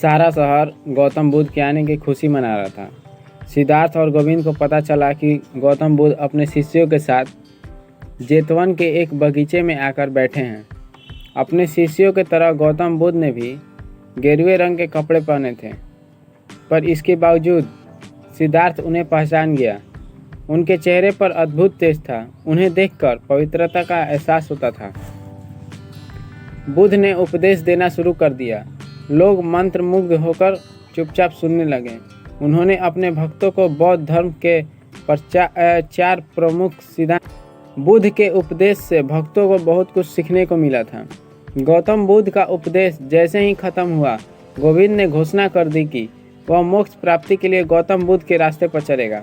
सारा शहर गौतम बुद्ध के आने की खुशी मना रहा था। सिद्धार्थ और गोविंद को पता चला कि गौतम बुद्ध अपने शिष्यों के साथ जेतवन के एक बगीचे में आकर बैठे हैं। अपने शिष्यों की तरह गौतम बुद्ध ने भी गेरुए रंग के कपड़े पहने थे, पर इसके बावजूद सिद्धार्थ उन्हें पहचान गया। उनके चेहरे पर अद्भुत तेज था। उन्हें देखकर पवित्रता का एहसास होता था। बुद्ध ने उपदेश देना शुरू कर दिया। लोग मंत्रमुग्ध होकर चुपचाप सुनने लगे। उन्होंने अपने भक्तों को बौद्ध धर्म के चार प्रमुख सिद्धांत बुद्ध के उपदेश से भक्तों को बहुत कुछ सीखने को मिला था। गौतम बुद्ध का उपदेश जैसे ही खत्म हुआ, गोविंद ने घोषणा कर दी कि वह मोक्ष प्राप्ति के लिए गौतम बुद्ध के रास्ते पर चलेगा।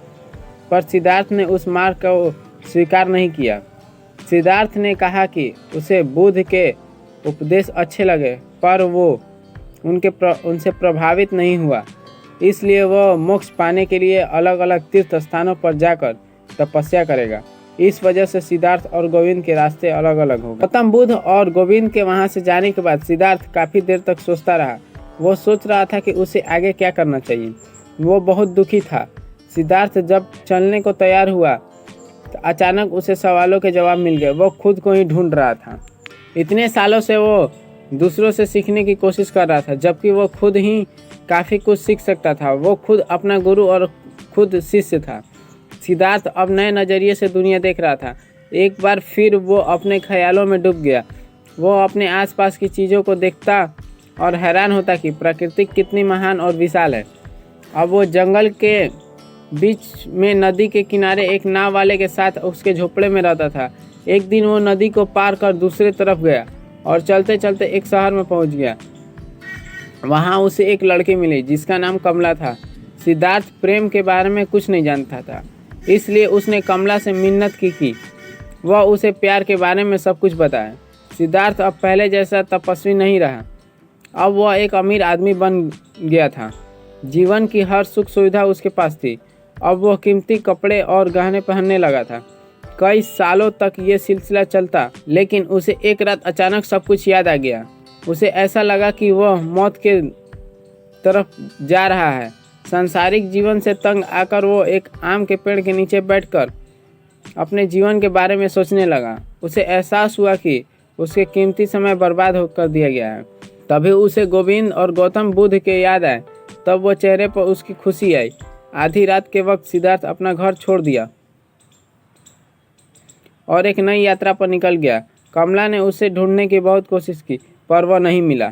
पर सिद्धार्थ ने उस मार्ग को स्वीकार नहीं किया। सिद्धार्थ ने कहा कि उसे बुद्ध के उपदेश अच्छे लगे, पर वो उनसे प्रभावित नहीं हुआ। इसलिए वह मोक्ष पाने के लिए अलग अलग तीर्थ स्थानों पर जाकर तपस्या करेगा। इस वजह से सिद्धार्थ और गोविंद के रास्ते अलग अलग हो गए। गौतम बुद्ध और गोविंद के वहां से जाने के बाद सिद्धार्थ काफी देर तक सोचता रहा। वो सोच रहा था कि उसे आगे क्या करना चाहिए। वो बहुत दुखी था। सिद्धार्थ जब चलने को तैयार हुआ तो अचानक उसे सवालों के जवाब मिल गए। वो खुद को ही ढूंढ रहा था। इतने सालों से वो दूसरों से सीखने की कोशिश कर रहा था, जबकि वो खुद ही काफ़ी कुछ सीख सकता था। वो खुद अपना गुरु और खुद शिष्य था। सिद्धार्थ अब नए नज़रिए से दुनिया देख रहा था। एक बार फिर वो अपने ख्यालों में डूब गया। वो अपने आसपास की चीज़ों को देखता और हैरान होता कि प्रकृति कितनी महान और विशाल है। अब वो जंगल के बीच में नदी के किनारे एक नाव वाले के साथ उसके झोपड़े में रहता था। एक दिन वो नदी को पार कर दूसरे तरफ गया और चलते चलते एक शहर में पहुंच गया। वहां उसे एक लड़की मिली जिसका नाम कमला था। सिद्धार्थ प्रेम के बारे में कुछ नहीं जानता था, इसलिए उसने कमला से मिन्नत की वह उसे प्यार के बारे में सब कुछ बताए। सिद्धार्थ अब पहले जैसा तपस्वी नहीं रहा। अब वह एक अमीर आदमी बन गया था। जीवन की हर सुख सुविधा उसके पास थी। अब वह कीमती कपड़े और गहने पहनने लगा था। कई सालों तक ये सिलसिला चलता, लेकिन उसे एक रात अचानक सब कुछ याद आ गया। उसे ऐसा लगा कि वह मौत के तरफ जा रहा है। सांसारिक जीवन से तंग आकर वो एक आम के पेड़ के नीचे बैठकर अपने जीवन के बारे में सोचने लगा। उसे एहसास हुआ कि उसके कीमती समय बर्बाद कर दिया गया है। तभी उसे गोविंद और गौतम बुद्ध के याद आए। तब वो चेहरे पर उसकी खुशी आई। आधी रात के वक्त सिद्धार्थ अपना घर छोड़ दिया और एक नई यात्रा पर निकल गया। कमला ने उसे ढूंढने की बहुत कोशिश की, पर वह नहीं मिला।